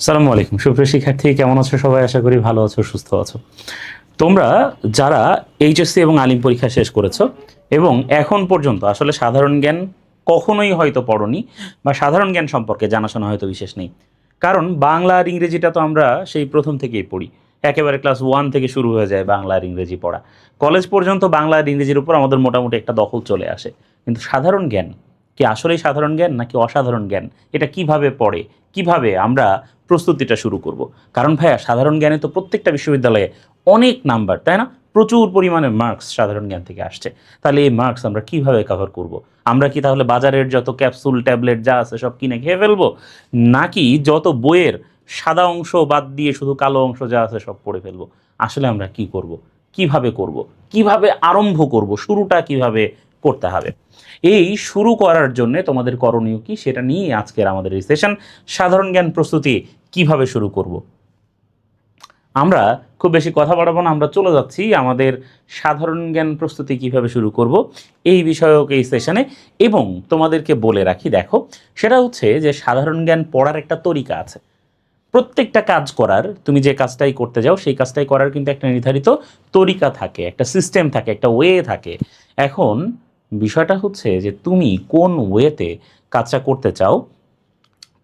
আসসালামু আলাইকুম সুপ্রিয় শিক্ষার্থী, কেমন আছো সবাই? আশা করি ভালো আছো, সুস্থ আছো। তোমরা যারা এইচএসসি এবং আলিম পরীক্ষা শেষ করেছো এবং এখন পর্যন্ত আসলে সাধারণ জ্ঞান কখনোই হয়তো পড়োনি বা সাধারণ জ্ঞান সম্পর্কে জানাশোনা হয়তো বিশেষ নেই, কারণ বাংলা আর ইংরেজিটা তো আমরা সেই প্রথম থেকেই পড়ি। একেবারে ক্লাস 1 থেকে শুরু হয়ে যায় বাংলা আর ইংরেজি পড়া। কলেজ পর্যন্ত বাংলা আর ইংরেজির উপর আমাদের মোটামুটি একটা দখল চলে আসে। কিন্তু সাধারণ জ্ঞান কি আসলেই সাধারণ জ্ঞান নাকি অসাধারণ জ্ঞান? এটা কিভাবে পড়ে, কিভাবে আমরা প্রস্তুতিটা শুরু করব? কারণ ভাইয়া, সাধারণ জ্ঞানে তো প্রত্যেকটা বিশ্ববিদ্যালয়ে অনেক নাম্বার, তাই না? প্রচুর পরিমাণে মার্কস সাধারণ জ্ঞান থেকে আসছে। তাহলে এই মার্কস আমরা কিভাবে কভার করব? আমরা কি তাহলে বাজারের যত ক্যাপসুল ট্যাবলেট যা আছে সব কিনে খেয়ে ফেলবো, নাকি যত বইয়ের সাদা অংশ বাদ দিয়ে শুধু কালো অংশ যা আছে সব পড়ে ফেলবো? আসলে আমরা কি করব, কিভাবে করব, কিভাবে আরম্ভ করব, শুরুটা কিভাবে করতে হবে? এই শুরু করার জন্য তোমাদের করণীয় কি সেটা নিয়ে আজকের আমাদের এই সেশন। সাধারণ জ্ঞান প্রস্তুতি কিভাবে শুরু করব? আমরা খুব বেশি কথা বাড়াবো না, আমরা চলে যাচ্ছি আমাদের সাধারণ জ্ঞান প্রস্তুতি কিভাবে শুরু করব এই বিষয়ক এই সেশনে। এবং তোমাদেরকে বলে রাখি, দেখো, সেটা হচ্ছে যে সাধারণ জ্ঞান পড়ার একটা তরিকা আছে। প্রত্যেকটা কাজ করার, তুমি যে কাজটাই করতে যাও সেই কাজটাই করার কিন্তু একটা নির্ধারিত তরিকা থাকে, একটা সিস্টেম থাকে, একটা ওয়ে থাকে। এখন বিষয়টা হচ্ছে যে তুমি কোন ওয়েতে কাজটা করতে চাও,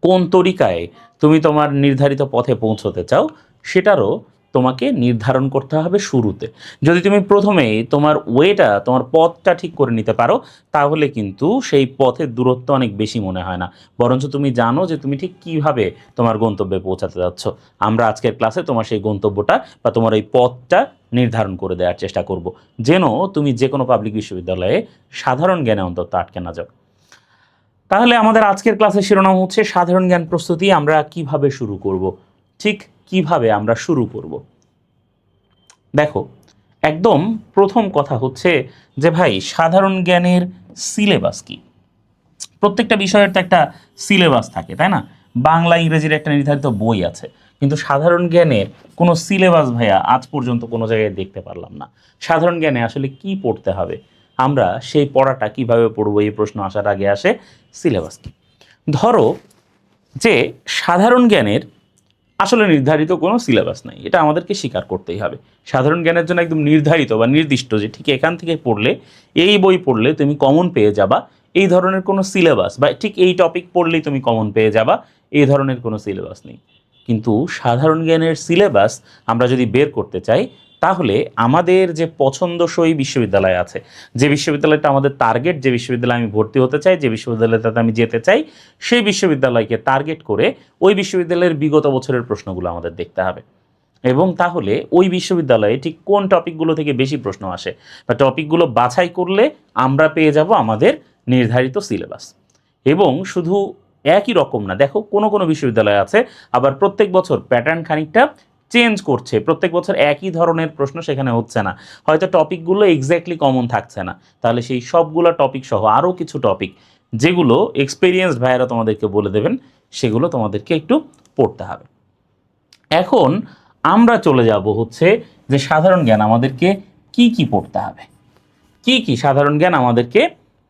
কোন তরিকায় তুমি তোমার নির্ধারিত পথে পৌঁছতে চাও, সেটারও তোমাকে নির্ধারণ করতে হবে শুরুতে। যদি তুমি প্রথমেই তোমার ওয়েটা, তোমার পথটা ঠিক করে নিতে পারো, তাহলে কিন্তু সেই পথের দূরত্ব অনেক বেশি মনে হয় না, বরঞ্চ তুমি জানো যে তুমি ঠিক কীভাবে তোমার গন্তব্যে পৌঁছাতে যাচ্ছ। আমরা আজকের ক্লাসে তোমার সেই গন্তব্যটা বা তোমার এই পথটা নির্ধারণ করে দেওয়ার চেষ্টা করব, যেন তুমি যে কোনো পাবলিক বিশ্ববিদ্যালয়ে সাধারণ জ্ঞানে অন্তত আটকে না যাও। তাহলে আমাদের আজকের ক্লাসের শিরোনাম হচ্ছে সাধারণ জ্ঞান প্রস্তুতি আমরা কিভাবে শুরু করব। ঠিক কিভাবে আমরা শুরু করব? দেখো, একদম প্রথম কথা হচ্ছে যে ভাই, সাধারণ জ্ঞানের সিলেবাস কি? প্রত্যেকটা বিষয়ের তো একটা সিলেবাস থাকে, তাই না? বাংলা ইংরেজির একটা নির্ধারিত বই আছে, কিন্তু সাধারণ জ্ঞানের কোনো সিলেবাস ভাইয়া আজ পর্যন্ত কোনো জায়গায় দেখতে পারলাম না। সাধারণ জ্ঞানে আসলে কি পড়তে হবে, আমরা সেই পড়াটা কিভাবে পড়বো, এই প্রশ্ন আসার আগে আসে সিলেবাস কি। ধরো যে সাধারণ জ্ঞানের আসলে নির্ধারিত কোনো সিলেবাস নাই, এটা আমাদেরকে স্বীকার করতেই হবে। সাধারণ জ্ঞানের জন্য একদম নির্ধারিত বা নির্দিষ্ট যে ঠিক এখান থেকে পড়লে, এই বই পড়লে তুমি কমন পেয়ে যাবা, এই ধরনের কোনো সিলেবাস, বা ঠিক এই টপিক পড়লেই তুমি কমন পেয়ে যাবা, এই ধরনের কোনো সিলেবাস নেই। কিন্তু সাধারণ জ্ঞানের সিলেবাস আমরা যদি বের করতে চাই, তাহলে আমাদের যে পছন্দসই বিশ্ববিদ্যালয় আছে, যে বিশ্ববিদ্যালয়টা আমাদের টার্গেট, যে বিশ্ববিদ্যালয়ে আমি ভর্তি হতে চাই, যে বিশ্ববিদ্যালয়টাতে আমি যেতে চাই, সেই বিশ্ববিদ্যালয়কে টার্গেট করে ওই বিশ্ববিদ্যালয়ের বিগত বছরের প্রশ্নগুলো আমাদের দেখতে হবে। এবং তাহলে ওই বিশ্ববিদ্যালয়ে ঠিক কোন টপিকগুলো থেকে বেশি প্রশ্ন আসে বা টপিকগুলো বাছাই করলে আমরা পেয়ে যাব আমাদের নির্ধারিত সিলেবাস। এবং শুধু একই রকম না, দেখো, কোনো কোনো বিশ্ববিদ্যালয় আছে আবার প্রত্যেক বছর প্যাটার্ন খানিকটা চেঞ্জ করছে, প্রত্যেক বছর একই ধরনের প্রশ্ন সেখানে হচ্ছে না, হয়তো টপিকগুলো এক্স্যাক্টলি কমন থাকছে না। তাহলে সেই সবগুলো টপিক সহ আরও কিছু টপিক, যেগুলো এক্সপিরিয়েন্সড ভাইয়েরা তোমাদেরকে বলে দেবেন, সেগুলো তোমাদেরকে একটু পড়তে হবে। এখন আমরা চলে যাব হচ্ছে যে সাধারণ জ্ঞান আমাদেরকে কি কি পড়তে হবে, কি কি সাধারণ জ্ঞান আমাদেরকে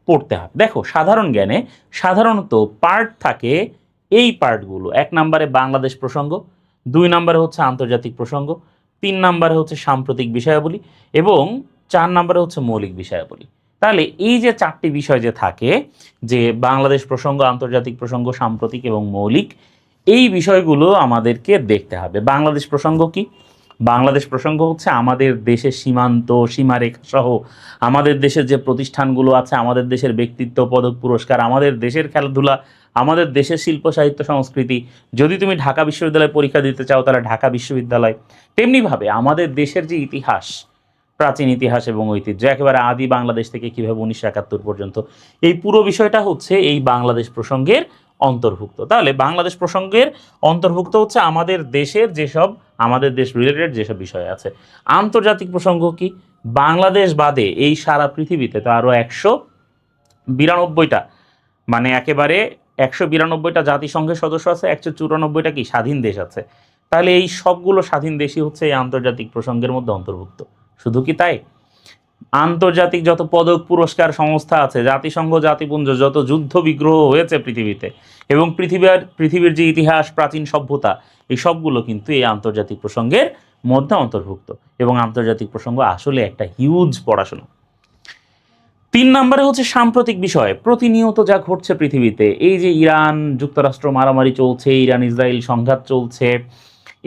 পড়তে হবে। দেখো, সাধারণ জ্ঞানে সাধারণত পার্ট থাকে, এই পার্টগুলো: 1 নম্বরে বাংলাদেশ প্রসঙ্গ, 2 নম্বরে হচ্ছে আন্তর্জাতিক প্রসঙ্গ, 3 নম্বরে হচ্ছে সাম্প্রতিক বিষয়াবলী এবং 4 নম্বরে হচ্ছে মৌলিক বিষয়াবলী। তাহলে এই যে 4টি বিষয় যে থাকে, যে বাংলাদেশ প্রসঙ্গ, আন্তর্জাতিক প্রসঙ্গ, সাম্প্রতিক এবং মৌলিক, এই বিষয়গুলো আমাদেরকে দেখতে হবে। বাংলাদেশ প্রসঙ্গ কি? বাংলাদেশ প্রসঙ্গ হচ্ছে আমাদের দেশের সীমান্ত, সীমারেখা সহ আমাদের দেশের যে প্রতিষ্ঠানগুলো আছে, আমাদের দেশের ব্যক্তিত্ব, পদক, পুরস্কার, আমাদের দেশের খেলাধুলা, আমাদের দেশের শিল্প সাহিত্য সংস্কৃতি। যদি তুমি ঢাকা বিশ্ববিদ্যালয়ে পরীক্ষা দিতে চাও তাহলে ঢাকা বিশ্ববিদ্যালয়। তেমনিভাবে আমাদের দেশের যে ইতিহাস, প্রাচীন ইতিহাস এবং ঐতিহ্য, একেবারে আদি বাংলাদেশ থেকে কীভাবে 1971 পর্যন্ত, এই পুরো বিষয়টা হচ্ছে এই বাংলাদেশ প্রসঙ্গের অন্তর্ভুক্ত। তাহলে বাংলাদেশ প্রসঙ্গের অন্তর্ভুক্ত হচ্ছে আমাদের দেশের যেসব, আমাদের দেশ রিলেটেড যেসব বিষয় আছে। আন্তর্জাতিক প্রসঙ্গ কি? বাংলাদেশ বাদে এই সারা পৃথিবীতে তো আরও 192টা, মানে একেবারে 192টা জাতিসংঘের সদস্য আছে, 194টা কি স্বাধীন দেশ আছে। তাহলে এই সবগুলো স্বাধীন দেশই হচ্ছে এই আন্তর্জাতিক প্রসঙ্গের মধ্যে অন্তর্ভুক্ত। শুধু কি তাই? আন্তর্জাতিক যত পদক পুরস্কার সংস্থা আছে, জাতিসংঘ জাতিপুঞ্জ, যত যুদ্ধ বিগ্রহ হয়েছে পৃথিবীতে, এবং পৃথিবীর যে ইতিহাস, প্রাচীন সভ্যতা, এই সবগুলো কিন্তু এই আন্তর্জাতিক প্রসঙ্গের মধ্যে অন্তর্ভুক্ত। এবং আন্তর্জাতিক প্রসঙ্গ আসলে একটা হিউজ পড়াশোনা। 3 নম্বরে হচ্ছে সাম্প্রতিক বিষয়, প্রতিনিয়ত যা ঘটছে পৃথিবীতে, এই যে ইরান যুক্তরাষ্ট্র মারামারি চলছে, ইরান ইসরায়েল সংঘাত চলছে,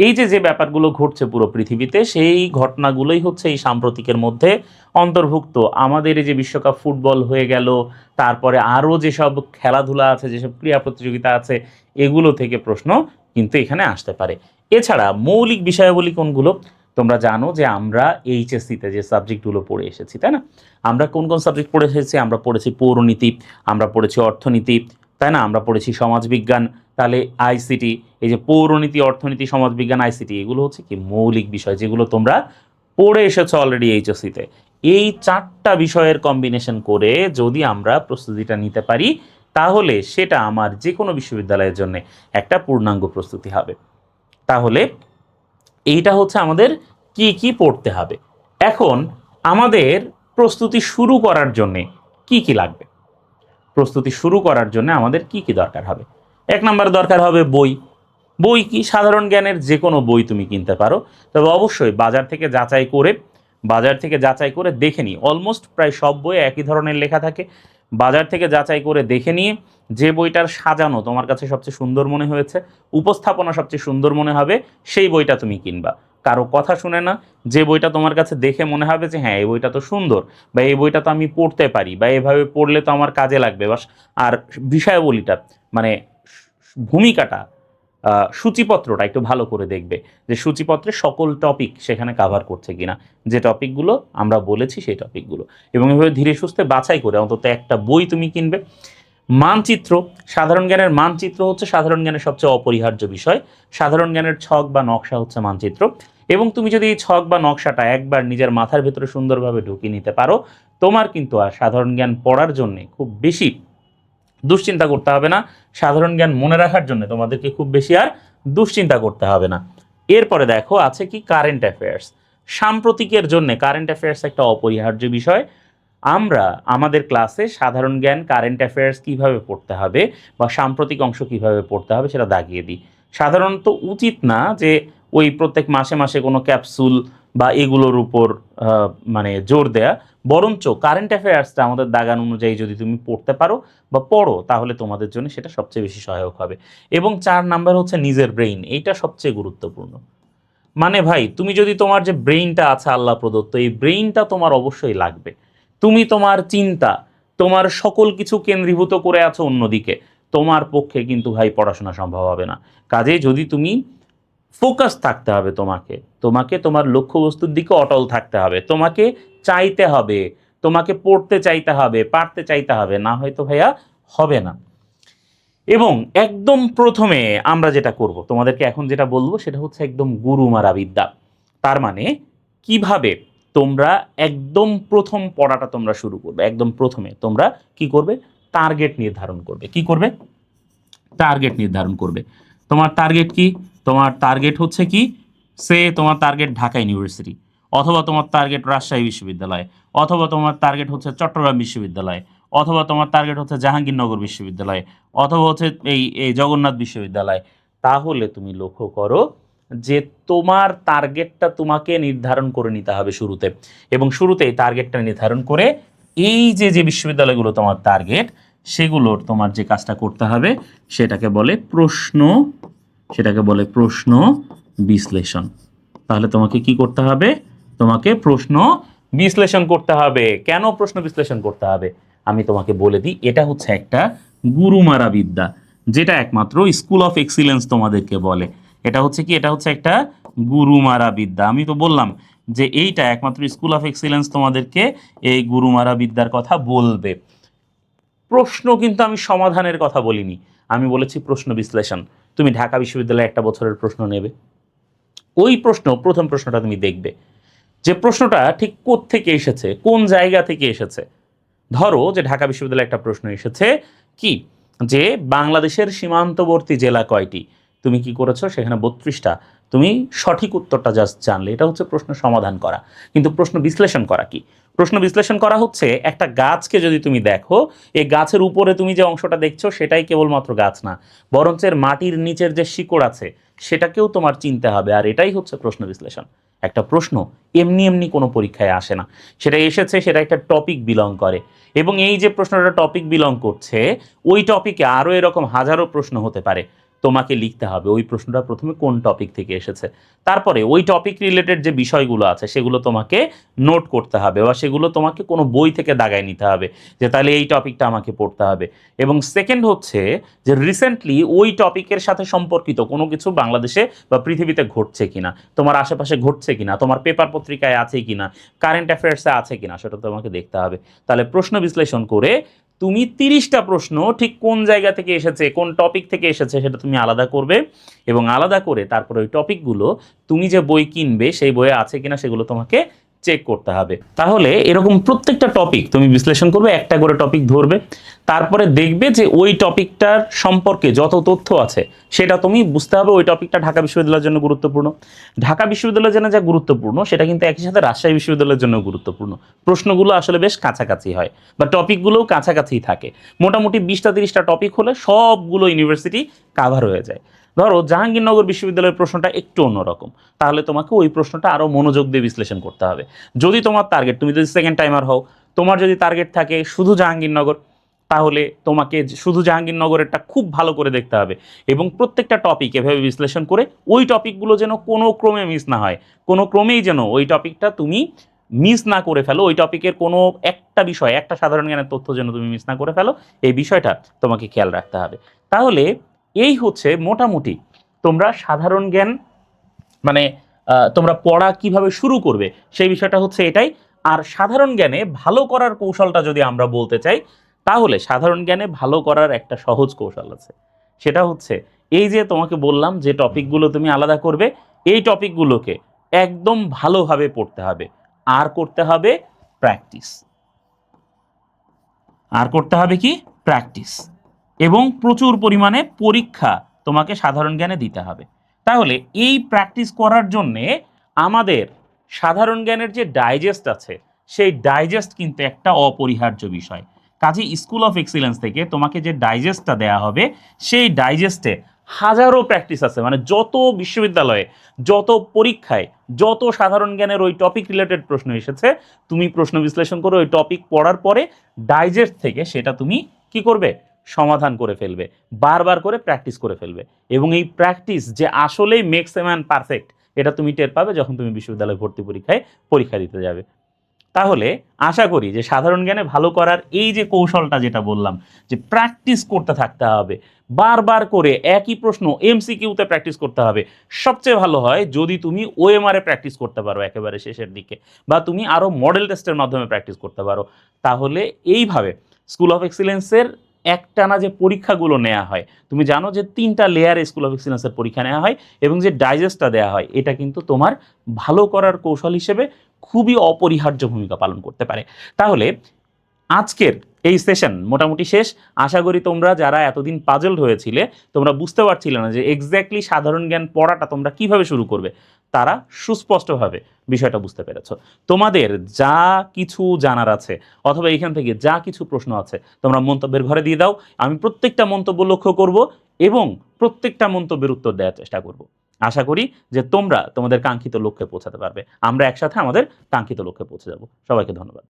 এই যে যে ব্যাপারগুলো ঘটছে পুরো পৃথিবীতে, সেই ঘটনাগুলোই হচ্ছে এই সাম্প্রতিকের মধ্যে অন্তর্ভুক্ত। আমাদের এই যে বিশ্বকাপ ফুটবল হয়ে গেল, তারপরে আরও যেসব খেলাধুলা আছে, যেসব ক্রীড়া প্রতিযোগিতা আছে, এগুলো থেকে প্রশ্ন কিন্তু এখানে আসতে পারে। এছাড়া মৌলিক বিষয়াবলী কোনগুলো? তোমরা জানো যে আমরা এইচএসসিতে যে সাবজেক্টগুলো পড়ে এসেছি, তাই না? আমরা কোন কোন সাবজেক্ট পড়ে এসেছি? আমরা পড়েছি পৌরনীতি, আমরা পড়েছি অর্থনীতি, তাই না? আমরা পড়েছি সমাজবিজ্ঞান, তাহলে আইসিটি। এই যে পৌরনীতি, অর্থনীতি, সমাজবিজ্ঞান, আইসিটি, এগুলো হচ্ছে কি মৌলিক বিষয়, যেগুলো তোমরা পড়ে এসেছো অলরেডি এইচএসসিতে। এই 4টা বিষয়ের কম্বিনেশন করে যদি আমরা প্রস্তুতিটা নিতে পারি, তাহলে সেটা আমার যে কোনো বিশ্ববিদ্যালয়ের জন্য একটা পূর্ণাঙ্গ প্রস্তুতি হবে। তাহলে এইটা হচ্ছে আমাদের কি কি পড়তে হবে। এখন আমাদের প্রস্তুতি শুরু করার জন্যে কি কি লাগবে? প্রস্তুতি শুরু করার জন্য আমাদের কি কি দরকার হবে? 1 নম্বর দরকার হবে বই। বই কি? সাধারণ জ্ঞানের যে কোনো বই তুমি কিনতে পারো, তবে অবশ্যই বাজার থেকে যাচাই করে দেখে নিই। অলমোস্ট প্রায় সব বই একই ধরনের লেখা থাকে। বাজার থেকে যাচাই করে দেখে নিয়ে যে বইটার সাজানো তোমার কাছে সবচেয়ে সুন্দর মনে হয়েছে, উপস্থাপনা সবচেয়ে সুন্দর মনে হবে, সেই বইটা তুমি কিনবা। কারো কথা শুনে না। যে বইটা তোমার কাছে দেখে মনে হবে যে হ্যাঁ এই বইটা তো সুন্দর, বা এই বইটা তো আমি পড়তে পারি, বা এভাবে পড়লে তো আমার কাজে লাগবে, বাস। আর বিষয়াবলীটা মানে ভূমিকাটা, সূচিপত্রটা একটু ভালো করে দেখবে যে সূচিপত্রে সকল টপিক সেখানে কাভার করছে কিনা, যে টপিকগুলো আমরা বলেছি সেই টপিকগুলো। এবং এভাবে ধীরে সুস্থে বাছাই করে অন্তত একটা বই তুমি কিনবে। মানচিত্র, সাধারণ জ্ঞানের মানচিত্র হচ্ছে সাধারণ জ্ঞানের সবচেয়ে অপরিহার্য বিষয়। সাধারণ জ্ঞানের ছক বা নকশা হচ্ছে মানচিত্র। এবং তুমি যদি এই ছক বা নকশাটা একবার নিজের মাথার ভেতরে সুন্দরভাবে ঢুকিয়ে নিতে পারো, তোমার কিন্তু আর সাধারণ জ্ঞান পড়ার জন্যে খুব বেশি দুশ্চিন্তা করতে হবে না। সাধারণ জ্ঞান মনে রাখার জন্য তোমাদেরকে খুব বেশি আর দুশ্চিন্তা করতে হবে না। এরপরে দেখো আছে কি কারেন্ট অ্যাফেয়ার্স। সাম্প্রতিকের জন্য কারেন্ট অ্যাফেয়ার্স একটা অপরিহার্য বিষয়। আমরা আমাদের ক্লাসে সাধারণ জ্ঞান, কারেন্ট অ্যাফেয়ার্স কীভাবে পড়তে হবে বা সাম্প্রতিক অংশ কীভাবে পড়তে হবে সেটা দাগিয়ে দিই। সাধারণত উচিত না যে ওই প্রত্যেক মাসে মাসে কোনো ক্যাপসুল বা এগুলোর উপর মানে জোর দেয়া, বরঞ্চ কারেন্ট অ্যাফেয়ার্সটা আমাদের দাগান অনুযায়ী যদি তুমি পড়তে পারো বা পড়ো, তাহলে তোমাদের জন্য সেটা সবচেয়ে বেশি সহায়ক হবে। এবং 4 নাম্বার হচ্ছে নিজের ব্রেইন। এইটা সবচেয়ে গুরুত্বপূর্ণ। মানে ভাই, তুমি যদি তোমার যে ব্রেইনটা আছে আল্লাহ প্রদত্ত, এই ব্রেইনটা তোমার অবশ্যই লাগবে। তুমি তোমার চিন্তা, তোমার সকল কিছু কেন্দ্রীভূত করে আছো অন্যদিকে, তোমার পক্ষে কিন্তু ভাই পড়াশোনা সম্ভব হবে না। কাজেই যদি তুমি ফোকাস থাকতে হবে, তোমাকে তোমাকে তোমার লক্ষ্যবস্তুর দিকে অটল থাকতে হবে, তোমাকে চাইতে হবে, তোমাকে পড়তে চাইতে হবে, পারতে চাইতে হবে, না হয়তো ভাইয়া হবে না। এবং একদম প্রথমে আমরা যেটা করব, তোমাদেরকে এখন যেটা বলবো সেটা হচ্ছে একদম গুরুমারা বিদ্যা। তার মানে কিভাবে তোমরা একদম প্রথম পড়াটা তোমরা শুরু করবে। একদম প্রথমে তোমরা কি করবে? টার্গেট নির্ধারণ করবে। কি করবে? টার্গেট নির্ধারণ করবে। তোমার টার্গেট কি? তোমার টার্গেট হচ্ছে কি? তোমার টার্গেট ঢাকা ইউনিভার্সিটি, অথবা তোমার টার্গেট রাজশাহী বিশ্ববিদ্যালয়, অথবা তোমার টার্গেট হচ্ছে চট্টগ্রাম বিশ্ববিদ্যালয়, অথবা তোমার টার্গেট হচ্ছে জাহাঙ্গীরনগর বিশ্ববিদ্যালয়, অথবা হচ্ছে এই জগন্নাথ বিশ্ববিদ্যালয়। তাহলে তুমি লক্ষ্য করো যে তোমার টার্গেটটা তোমাকে নির্ধারণ করে নিতে হবে শুরুতে। এবং শুরুতেই টার্গেটটা নির্ধারণ করে এই যে যে বিশ্ববিদ্যালয়গুলো তোমার টার্গেট, সেগুলোর তোমার যে কাজটা করতে হবে সেটাকে বলে প্রশ্ন বিশ্লেষণ। তাহলে তোমাকে কি করতে হবে? তোমাকে প্রশ্ন বিশ্লেষণ করতে হবে। কেন প্রশ্ন বিশ্লেষণ করতে হবে আমি তোমাকে বলে দিই। এটা হচ্ছে একটা গুরুমারা বিদ্যা, যেটা একমাত্র স্কুল অফ এক্সিলেন্স তোমাদেরকে বলে। এটা হচ্ছে কি? এটা হচ্ছে একটা গুরুমারা বিদ্যা। আমি তো বললাম যে এইটা একমাত্র স্কুল অফ এক্সিলেন্স তোমাদেরকে এই গুরুমারা বিদ্যার কথা বলবে। প্রশ্ন কিন্তু আমি সমাধানের কথা বলিনি, আমি বলেছি প্রশ্ন বিশ্লেষণ। তুমি ঢাকা বিশ্ববিদ্যালয়ে একটা বছরের প্রশ্ন নেবে, ওই প্রথম প্রশ্নটা তুমি দেখবে যে প্রশ্নটা ঠিক কোত্থেকে এসেছে, কোন জায়গা থেকে এসেছে। ধরো যে ঢাকা বিশ্ববিদ্যালয়ে একটা প্রশ্ন এসেছে কি, যে বাংলাদেশের সীমান্তবর্তী জেলা কয়টি? তুমি কি করেছো, সেখানে 32টা তুমি সঠিক উত্তরটা জাস্ট জানলে। এটা হচ্ছে প্রশ্ন সমাধান করা। কিন্তু প্রশ্ন বিশ্লেষণ করা কি? প্রশ্ন বিশ্লেষণ করা হচ্ছে একটা গাছকে যদি তুমি দেখো, এই গাছের উপরে তুমি যে অংশটা দেখছো সেটাই কেবলমাত্র গাছ না, বরঞ্চ এর মাটির নিচের যে শিকড় আছে সেটাকেও তোমার চিনতে হবে। আর এটাই হচ্ছে প্রশ্ন বিশ্লেষণ। একটা প্রশ্ন এমনি এমনি কোনো পরীক্ষায় আসে না, সেটা এসেছে, সেটা একটা টপিক বিলং করে। এবং এই যে প্রশ্নটা টপিক বিলং করছে, ওই টপিকে আরও এরকম হাজারো প্রশ্ন হতে পারে। তোমাকে লিখতে হবে ওই প্রশ্নটা প্রথমে কোন টপিক থেকে এসেছে, তারপরে ওই টপিক রিলেটেড যে বিষয়গুলো আছে সেগুলো তোমাকে নোট করতে হবে, বা সেগুলো তোমাকে কোনো বই থেকে দাগায় নিতে হবে যে তাহলে এই টপিকটা আমাকে পড়তে হবে। এবং সেকেন্ড হচ্ছে যে রিসেন্টলি ওই টপিকের সাথে সম্পর্কিত কোনো কিছু বাংলাদেশে বা পৃথিবীতে ঘটছে কিনা, তোমার আশেপাশে ঘটছে কিনা, তোমার পেপার পত্রিকায় আছে কিনা, কারেন্ট অ্যাফেয়ার্সে আছে কিনা, সেটা তোমাকে দেখতে হবে। তাহলে প্রশ্ন বিশ্লেষণ করে তুমি 30টা প্রশ্ন ঠিক কোন জায়গা থেকে এসেছে, কোন টপিক থেকে এসেছে সেটা তুমি আলাদা করবে, এবং আলাদা করে তারপরে ওই টপিকগুলো তুমি যে বই কিনবে সেই বইয়ে আছে কিনা সেগুলো তোমাকে চেক করতে হবে। তাহলে এরকম প্রত্যেকটা টপিক তুমি বিশ্লেষণ করবে, একটা করে টপিক ধরবে, তারপরে দেখবে যে ওই টপিকটার সম্পর্কে যত তথ্য আছে সেটা তুমি বুঝতে হবে। ওই টপিকটা ঢাকা বিশ্ববিদ্যালয়ের জন্য গুরুত্বপূর্ণ, ঢাকা বিশ্ববিদ্যালয়ের জন্য যা গুরুত্বপূর্ণ সেটা কিন্তু একই সাথে রাজশাহী বিশ্ববিদ্যালয়ের জন্য গুরুত্বপূর্ণ। প্রশ্নগুলো আসলে বেশ কাছাকাছি হয়, বা টপিকগুলোও কাছাকাছিই থাকে। মোটামুটি 20টা 30টা টপিক হলে সবগুলো ইউনিভার্সিটি কাভার হয়ে যায়। ধরো জাহাঙ্গীরনগর বিশ্ববিদ্যালয়ের প্রশ্নটা একটু অন্যরকম, তাহলে তোমাকে ওই প্রশ্নটা আরও মনোযোগ দিয়ে বিশ্লেষণ করতে হবে। যদি তোমার টার্গেট, তুমি যদি সেকেন্ড টাইমার হও, তোমার যদি টার্গেট থাকে শুধু জাহাঙ্গীরনগর, তাহলে তোমাকে শুধু জাহাঙ্গীরনগরেরটা খুব ভালো করে দেখতে হবে, এবং প্রত্যেকটা টপিক এভাবে বিশ্লেষণ করে ওই টপিকগুলো যেন কোনো ক্রমে মিস না হয়, কোনো ক্রমেই যেন ওই টপিকটা তুমি মিস না করে ফেলো, ওই টপিকের কোনো একটা বিষয়, একটা সাধারণ জ্ঞানের তথ্য যেন তুমি মিস না করে ফেলো, এই বিষয়টা তোমাকে খেয়াল রাখতে হবে। তাহলে এই হচ্ছে মোটামুটি তোমরা সাধারণ জ্ঞান মানে তোমরা পড়া কিভাবে শুরু করবে সেই বিষয়টা হচ্ছে এটাই। আর সাধারণ জ্ঞানে ভালো করার কৌশলটা যদি আমরা বলতে চাই, তাহলে সাধারণ জ্ঞানে ভালো করার একটা সহজ কৌশল আছে। সেটা হচ্ছে এই যে তোমাকে বললাম যে টপিকগুলো তুমি আলাদা করবে, এই টপিকগুলোকে একদম ভালোভাবে পড়তে হবে, আর করতে হবে প্র্যাকটিস। আর করতে হবে কি? প্র্যাকটিস। এবং প্রচুর পরিমাণে পরীক্ষা তোমাকে সাধারণ জ্ঞানে দিতে হবে। তাহলে এই প্র্যাকটিস করার জন্যে আমাদের সাধারণ জ্ঞানের যে ডাইজেস্ট আছে সেই ডাইজেস্ট কিন্তু একটা অপরিহার্য বিষয়। কাজে স্কুল অফ এক্সিলেন্স থেকে তোমাকে যে ডাইজেস্টটা দেয়া হবে সেই ডাইজেস্টে হাজারো প্র্যাকটিস আছে, মানে যত বিশ্ববিদ্যালয়ে, যত পরীক্ষায়, যত সাধারণ জ্ঞানের ওই টপিক রিলেটেড প্রশ্ন এসেছে, তুমি প্রশ্ন বিশ্লেষণ করে ওই টপিক পড়ার পরে ডাইজেস্ট থেকে সেটা তুমি কি করবে? সমাধান করে ফেলবে, বারবার করে প্র্যাকটিস করে ফেলবে। এবং এই প্র্যাকটিস যে আসলেই মেক্স এ ম্যান পারফেক্ট, এটা তুমি টের পাবে যখন তুমি বিশ্ববিদ্যালয় ভর্তি পরীক্ষায় পরীক্ষা দিতে যাবে। তাহলে আশা করি যে সাধারণ জ্ঞানে ভালো করার এই যে কৌশলটা যেটা বললাম, যে প্র্যাকটিস করতে থাকতে হবে, বারবার করে একই প্রশ্ন এমসিকিউতে প্র্যাকটিস করতে হবে। সবচেয়ে ভালো হয় যদি তুমি ওএমআরে প্র্যাকটিস করতে পারো একেবারে শেষের দিকে, বা তুমি আরও মডেল টেস্টের মাধ্যমে প্র্যাকটিস করতে পারো। তাহলে এইভাবে স্কুল অফ এক্সিলেন্সের একটানা যে পরীক্ষাগুলো নেওয়া হয়, তুমি জানো যে 3টা লেয়ারে স্কুল অফ এক্সিলেন্সের পরীক্ষা নেওয়া হয়, এবং যে ডাইজেস্টটা দেওয়া হয় এটা কিন্তু তোমার ভালো করার কৌশল হিসেবে খুবই অপরিহার্য ভূমিকা পালন করতে পারে। তাহলে আজকের এই সেশন মোটামুটি শেষ। আশা করি তোমরা যারা এতদিন পাজলড হয়েছিলে, তোমরা বুঝতে পারছিলে না যে এক্স্যাক্টলি সাধারণ জ্ঞান পড়াটা তোমরা কিভাবে শুরু করবে, তারা সুস্পষ্টভাবে বিষয়টা বুঝতে পেরেছ। তোমাদের যা কিছু জানার আছে অথবা এখান থেকে যা কিছু প্রশ্ন আছে তোমরা মন্তব্যের ঘরে দিয়ে দাও। আমি প্রত্যেকটা মন্তব্য লক্ষ্য করব এবং প্রত্যেকটা মন্তব্যের উত্তর দেওয়ার চেষ্টা করব। আশা করি যে তোমরা তোমাদের কাঙ্ক্ষিত লক্ষ্যে পৌঁছাতে পারবে। আমরা একসাথে আমাদের কাঙ্ক্ষিত লক্ষ্যে পৌঁছে যাব। সবাইকে ধন্যবাদ।